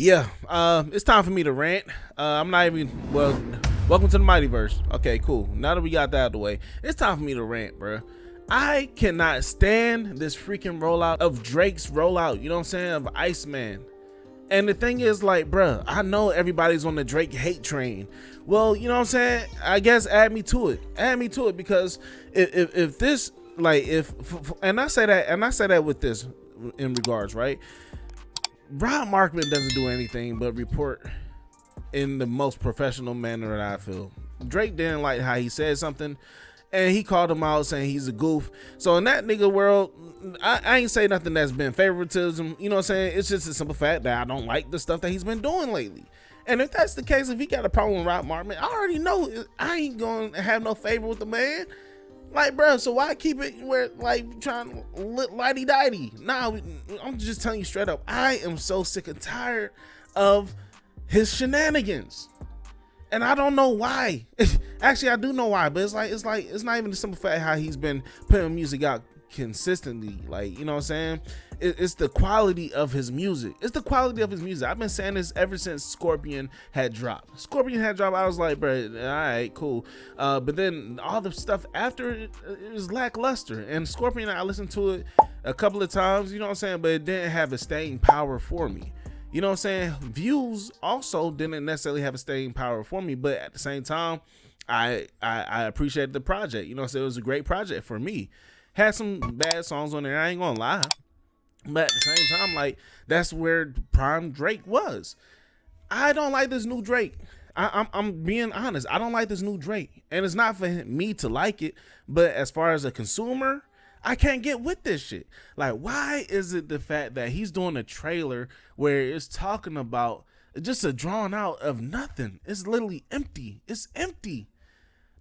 Yeah, it's time for me to rant. I'm not even, well, welcome to the Mightyverse. Okay, cool. Now that we got that out of the way, it's time for me to rant, bro. I cannot stand this freaking rollout of Drake's rollout, you know what I'm saying, of Iceman. And the thing is, like, bruh, I know everybody's on the Drake hate train. Well, you know what I'm saying? I guess add me to it. Add me to it, because if this, like, and I say that with this in regards, right? Rob Markman doesn't do anything but report in the most professional manner that I feel. Drake didn't like how he said something, and he called him out saying he's a goof. So in that nigga world, I ain't say nothing that's been favoritism. You know what I'm saying? It's just a simple fact that I don't like the stuff that he's been doing lately. And if that's the case, if he got a problem with Rob Markman, I already know I ain't gonna have no favor with the man. Like, bro, so why keep it where, like, trying to lighty-dighty? Nah, I'm just telling you straight up, I am so sick and tired of his shenanigans. And I don't know why. Actually, I do know why, but it's not even the simple fact how he's been putting music out consistently. Like, you know what I'm saying? It's the quality of his music. It's the quality of his music. I've been saying this ever since Scorpion had dropped. I was like, bro, all right, cool. But then all the stuff after it was lackluster. And Scorpion, I listened to it a couple of times, you know what I'm saying? But it didn't have a staying power for me. You know what I'm saying? Views also didn't necessarily have a staying power for me, but at the same time, I appreciated the project. You know what I'm saying? It was a great project for me. Had some bad songs on there, I ain't gonna lie. But at the same time, like, that's where prime Drake was. I don't like this new Drake. I'm being honest. I don't like this new Drake. And it's not for me to like it, but as far as a consumer, I can't get with this shit. Like, why is it the fact that he's doing a trailer where it's talking about just a drawn out of nothing? It's literally empty. It's empty.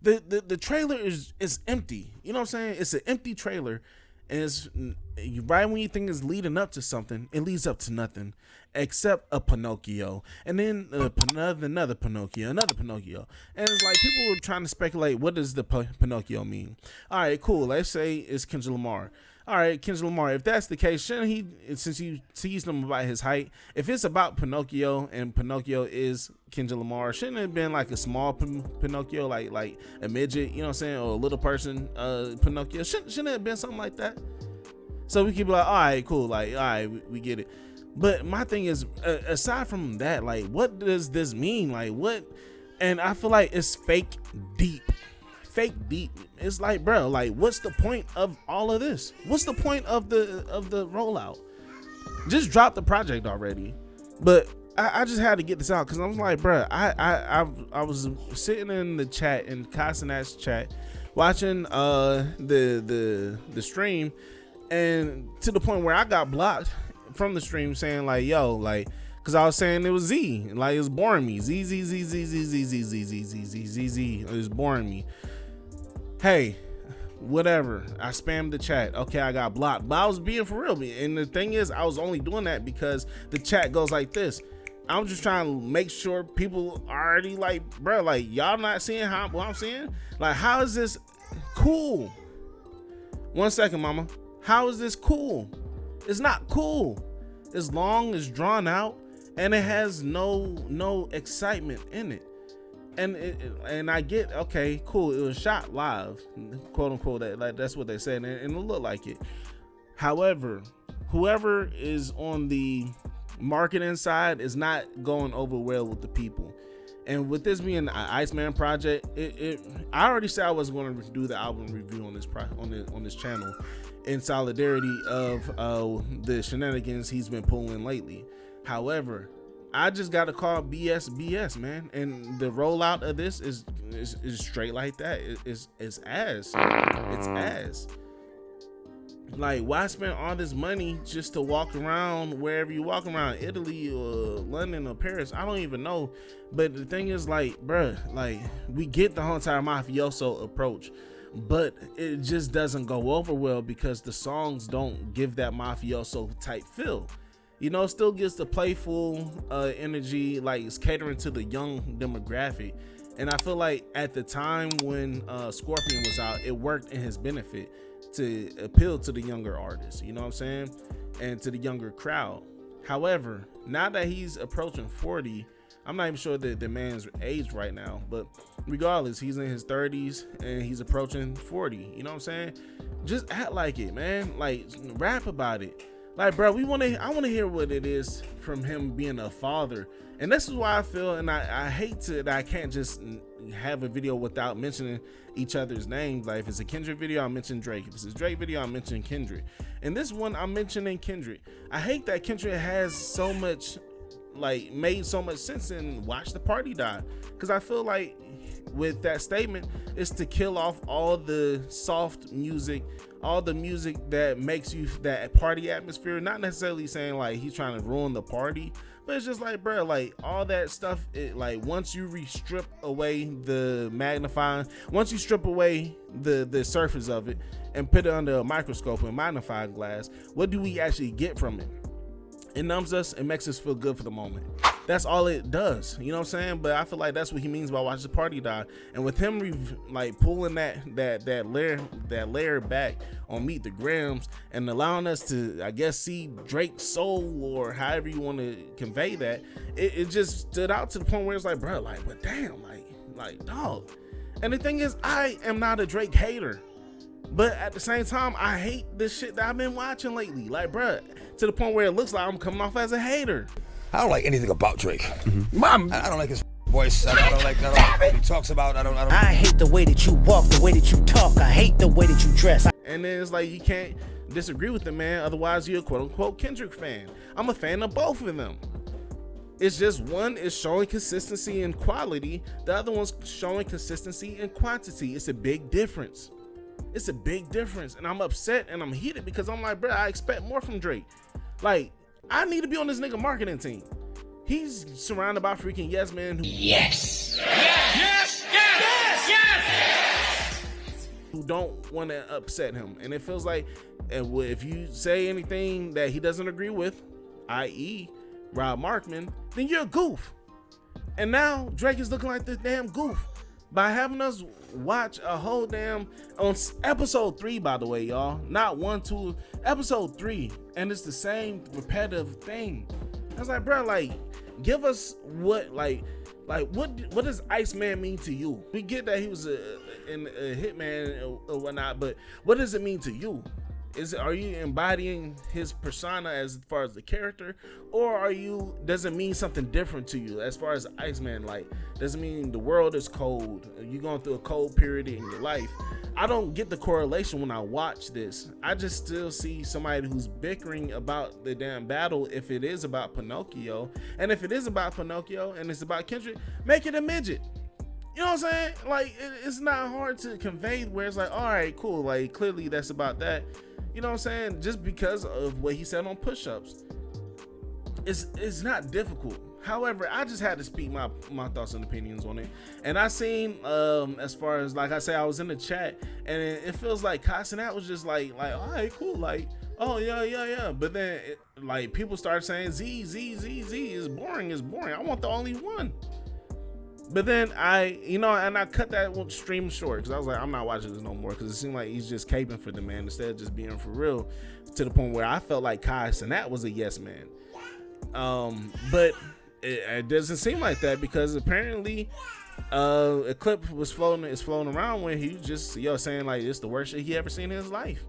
The trailer is empty. You know what I'm saying? It's an empty trailer. And it's right when you think it's leading up to something, it leads up to nothing except a Pinocchio, and then another Pinocchio, and it's like people were trying to speculate, what does the Pinocchio mean? All right, cool. Let's say it's Kendrick Lamar. All right, Kendrick Lamar. If that's the case, shouldn't he, since you teased him about his height, if it's about Pinocchio and Pinocchio is Kendrick Lamar, shouldn't it have been like a small Pinocchio, like a midget, you know what I'm saying, or a little person Pinocchio? Shouldn't it have been something like that? So we keep like, all right, cool, like, all right, we get it. But my thing is, aside from that, like, what does this mean? Like, what? And I feel like it's fake deep. It's like, bro, like, what's the point of all of this? What's the point of the rollout? Just drop the project already. But I just had to get this out because I was like, bro, I was sitting in the chat, in Kai Cenat's chat, watching the stream, and to the point where I got blocked from the stream, saying like, yo, like, because I was saying it was Z, like, it was boring me. Z. It was boring me. Hey, whatever. I spammed the chat. Okay, I got blocked, but I was being for real. And the thing is, I was only doing that because the chat goes like this. I'm just trying to make sure people already like, bro, like, y'all not seeing what I'm seeing? Like, how is this cool? 1 second, mama. How is this cool? It's not cool. It's long, it's drawn out, and it has no excitement in it. And I get, okay, cool, it was shot live, quote unquote, that's what they said, and it looked like it. However, whoever is on the marketing side is not going over well with the people. And with this being an Iceman project, I already said I was going to do the album review on this channel in solidarity of the shenanigans he's been pulling lately. However, I just got to call BS, man. And the rollout of this is straight like that. It's ass. It's ass. Like, why spend all this money just to walk around wherever you walk around, Italy or London or Paris? I don't even know. But the thing is, like, bruh, like, we get the whole entire mafioso approach, but it just doesn't go over well because the songs don't give that mafioso type feel. You know, it still gets the playful energy, like it's catering to the young demographic. And I feel like at the time when Scorpion was out, it worked in his benefit to appeal to the younger artists, you know what I'm saying? And to the younger crowd. However, now that he's approaching 40, I'm not even sure that the man's age right now, but regardless, he's in his 30s and he's approaching 40. You know what I'm saying? Just act like it, man. Like, rap about it. Like, bro, I want to hear what it is from him being a father. And this is why I feel, and I hate that I can't just have a video without mentioning each other's names. Like, if it's a Kendrick video, I'll mention Drake. If it's a Drake video, I'll mention Kendrick. And this one, I'm mentioning Kendrick. I hate that Kendrick has so much, like, made so much sense in Watch the Party Die. Because I feel like with that statement, it's to kill off all the soft music, all the music that makes you that party atmosphere. Not necessarily saying like he's trying to ruin the party, but it's just like, bro, like all that stuff, like once you strip away the magnifying, once you strip away the surface of it and put it under a microscope and magnifying glass, what do we actually get from it? It numbs us and makes us feel good for the moment. That's all it does, you know what I'm saying? But I feel like that's what he means by Watch the Party Die. And with him like pulling that layer back on Meet the Grams and allowing us to, I guess, see Drake's soul, or however you want to convey that, it just stood out to the point where it's like, bro, like, but damn, like dog. And the thing is, I am not a Drake hater, but at the same time, I hate this shit that I've been watching lately. Like, bruh, to the point where it looks like I'm coming off as a hater. I don't like anything about Drake. Mom, I don't like his voice. I don't like what he talks about. I don't. I hate the way that you walk, the way that you talk. I hate the way that you dress. And then it's like you can't disagree with the man, otherwise you're a quote unquote Kendrick fan. I'm a fan of both of them. It's just one is showing consistency and quality, the other one's showing consistency and quantity. It's a big difference. It's a big difference, and I'm upset and I'm heated because I'm like, bro, I expect more from Drake. Like, I need to be on this nigga marketing team. He's surrounded by freaking yes men who who don't want to upset him, and it feels like if you say anything that he doesn't agree with, i.e. Rob Markman, then you're a goof. And now Drake is looking like this damn goof by having us watch a whole damn on episode 3, by the way, y'all, not 1, 2, episode 3, and it's the same repetitive thing. I was like, bro, like, give us what does Iceman mean to you? We get that he was a hitman or whatnot, but what does it mean to you? Are you embodying his persona as far as the character, or does it mean something different to you as far as Iceman? Like, does it mean the world is cold? Are you going through a cold period in your life? I don't get the correlation when I watch this. I just still see somebody who's bickering about the damn battle if it is about Pinocchio. And if it is about Pinocchio and it's about Kendrick, make it a midget. You know what I'm saying? Like, it's not hard to convey where it's like, all right, cool. Like, clearly that's about that. You know what I'm saying? Just because of what he said on push-ups, it's not difficult. However, I just had to speak my thoughts and opinions on it. And I seen, as far as, like I say, I was in the chat, and it feels like Kai Cenat was just like, all right, cool, like, oh yeah. But then, like, people started saying Z is boring. I want the only one. But then I cut that stream short because I was like, I'm not watching this no more, because it seemed like he's just caping for the man instead of just being for real, to the point where I felt like Kai Cenat was a yes man. But it doesn't seem like that, because apparently a clip is floating around where he just saying like it's the worst shit he ever seen in his life.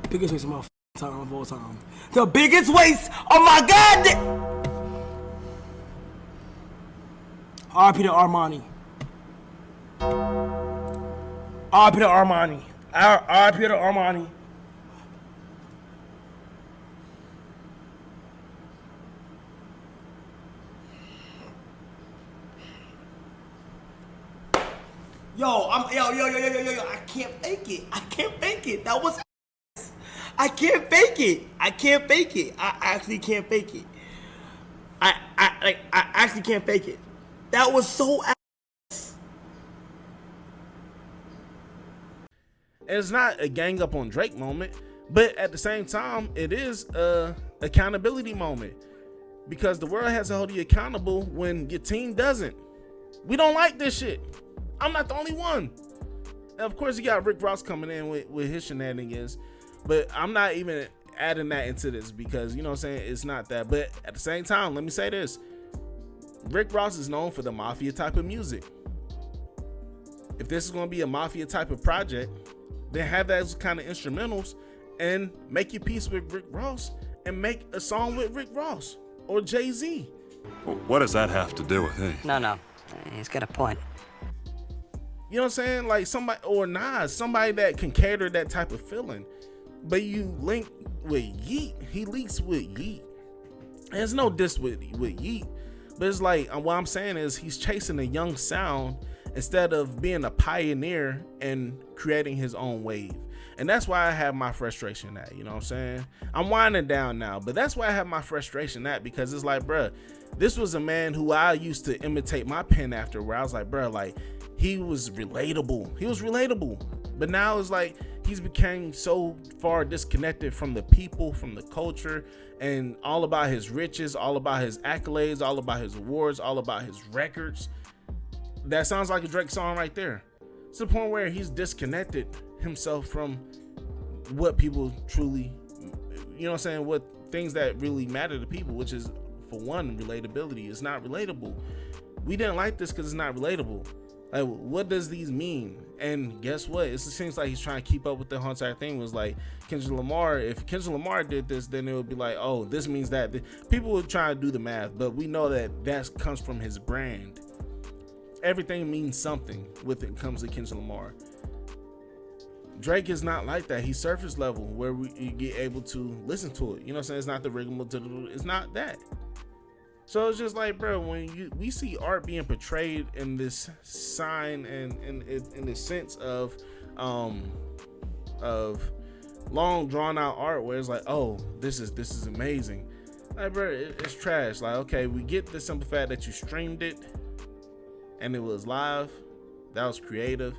Biggest waste of my time of all time. The biggest waste of my god. RP to Armani. RP to Armani. RP to Armani. Yo, I can't fake it. That was I can't fake it. I actually can't fake it. I actually can't fake it. That was so ass. It's not a gang up on Drake moment, but at the same time, it is a accountability moment, because the world has to hold you accountable when your team doesn't. We don't like this shit. I'm not the only one. And of course, you got Rick Ross coming in with his shenanigans, but I'm not even adding that into this because, you know what I'm saying, it's not that. But at the same time, let me say this. Rick Ross is known for the mafia type of music. If this is going to be a mafia type of project, then have those kind of instrumentals and make your piece with Rick Ross and make a song with Rick Ross or Jay-Z. Well, what does that have to do with it? No. He's got a point. You know what I'm saying? Like somebody, or Nas, somebody that can cater that type of feeling. But you link with Yeet, he leaks with Yeet. There's no diss with Yeet. But it's like, what I'm saying is he's chasing a young sound instead of being a pioneer and creating his own wave. And that's why I have my frustration at, you know what I'm saying? I'm winding down now, but that's why I have my frustration at, because it's like, bruh, this was a man who I used to imitate my pen after, where I was like, bruh, like, he was relatable. But now it's like he's became so far disconnected from the people, from the culture, and all about his riches, all about his accolades, all about his awards, all about his records. That sounds like a Drake song right there. It's the point where he's disconnected himself from what people truly, you know what I'm saying, what things that really matter to people, which is, for one, relatability. It's not relatable. We didn't like this because it's not relatable. Like, what does these mean? And guess what? It seems like he's trying to keep up with the whole entire thing. Was like Kendrick Lamar. If Kendrick Lamar did this, then it would be like, oh, this means that. People would try to do the math, but we know that comes from his brand. Everything means something with it comes to Kendrick Lamar. Drake is not like that. He's surface level where we get able to listen to it. You know what I'm saying? It's not the rigmarole. It's not that. So it's just like, bro, when we see art being portrayed in this sign and in the sense of long drawn out art where it's like, oh, this is amazing. Like, bro, it's trash. Like, okay, we get the simple fact that you streamed it and it was live. That was creative.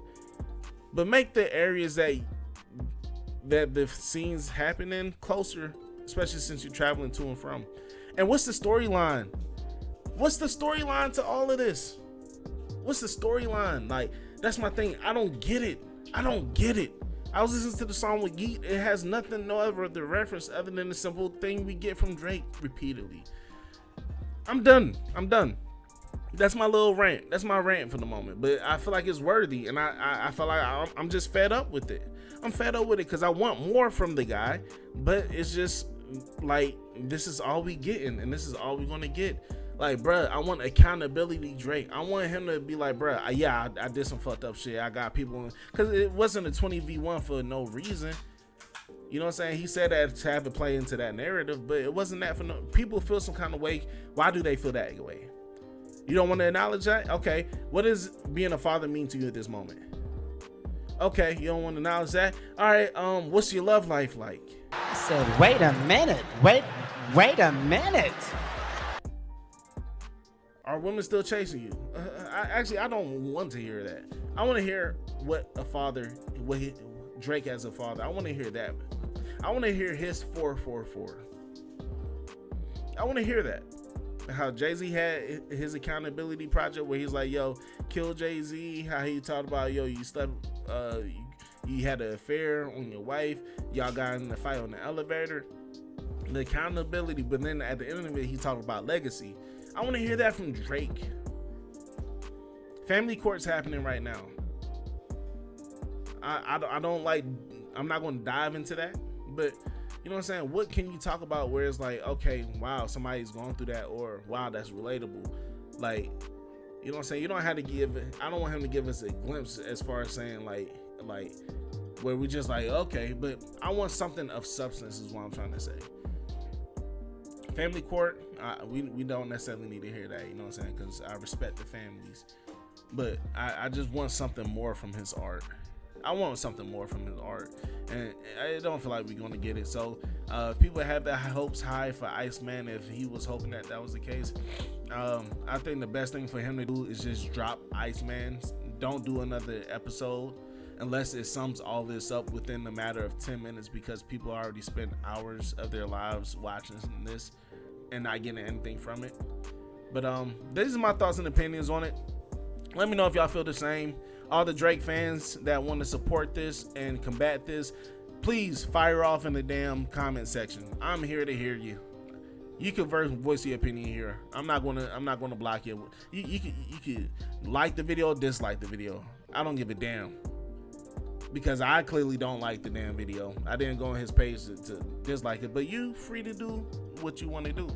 But make the areas that the scenes happen in closer, especially since you're traveling to and from. And what's the storyline? What's the storyline to all of this? What's the storyline? Like, that's my thing. I don't get it. I was listening to the song with Yeet. It has nothing, no other the reference other than the simple thing we get from Drake repeatedly. I'm done. That's my little rant. That's my rant for the moment. But I feel like it's worthy, and I feel like I'm just fed up with it. I'm fed up with it because I want more from the guy, but it's just like, this is all we getting, and this is all we're gonna get. Like, bruh, I want accountability Drake. I want him to be like, bruh, yeah, I did some fucked up shit. I got people, because it wasn't a 20v1 for no reason. You know what I'm saying? He said that to have to play into that narrative, but it wasn't that for no. People feel some kind of way. Why do they feel that way? You don't want to acknowledge that? Okay, what does being a father mean to you at this moment? Okay, you don't want to acknowledge that? All right, what's your love life like? I said, wait a minute. Wait a minute. Are women still chasing you? I don't want to hear that. I want to hear what a father, Drake as a father. I want to hear that. I want to hear his 444. I want to hear that. How Jay-Z had his accountability project where he's like, yo, kill Jay-Z. How he talked about, yo, you slept, you had an affair on your wife. Y'all got in a fight on the elevator. The accountability, but then at the end of it, he talked about legacy. I want to hear that from Drake. Family court's happening right now. I don't like, I'm not going to dive into that, but you know what I'm saying? What can you talk about where it's like, okay, wow, somebody's going through that, or wow, that's relatable. Like, you know what I'm saying? You don't have to give, I don't want him to give us a glimpse as far as saying like where we just like, okay, but I want something of substance is what I'm trying to say. Family court, we don't necessarily need to hear that, you know what I'm saying? Because I respect the families, but I just want something more from his art. I want something more from his art, and I don't feel like we're going to get it. So if people have their hopes high for Iceman, if he was hoping that was the case, I think the best thing for him to do is just drop Iceman. Don't do another episode unless it sums all this up within a matter of 10 minutes, because people already spent hours of their lives watching this and not getting anything from it. But these are my thoughts and opinions on it. Let me know if y'all feel the same. All the Drake fans that want to support this and combat this, please fire off in the damn comment section. I'm here to hear you. You can voice your opinion here. I'm not gonna block you. You could like the video, dislike the video. I don't give a damn, because I clearly don't like the damn video. I didn't go on his page to dislike it, but you free to do what you want to do.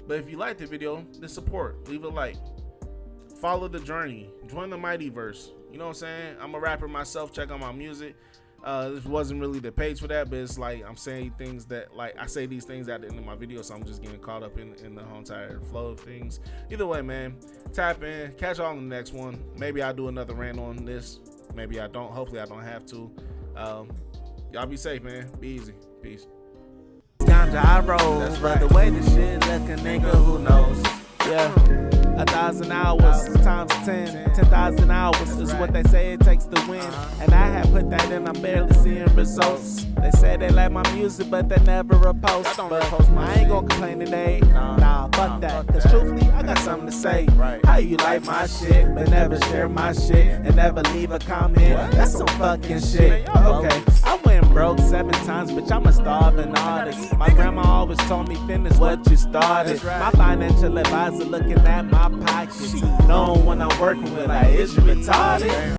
But if you like the video, then support, leave a like, follow the journey, join the Miightyverse. You know what I'm saying? I'm a rapper myself. Check out my music. This wasn't really the page for that, but it's like I'm saying things that, like, I say these things at the end of my video, so I'm just getting caught up in the whole entire flow of things. Either way, man, tap in, catch y'all on the next one. Maybe I'll do another rant on this. Maybe I don't. Hopefully I don't have to. Y'all be safe, man. Be easy. Peace. Ganja I roll. That's But right. the way this shit look, a nigga who knows. Yeah. 1,000 hours times 10,000 hours is what they say it takes to win. And I have put that in, I'm barely seeing results. They say they like my music, but they never repost. But I ain't gonna complain today. Nah, fuck that. Cause truthfully, I got something to say. How you like my shit, but never share my shit, and never leave a comment? That's some fucking shit. Okay, I went broke 7 times, bitch, I'm a starving artist. My grandma always told me, finish what you started. My financial advisor looking at my pocket. She knowing when I'm working with, like, is you retarded?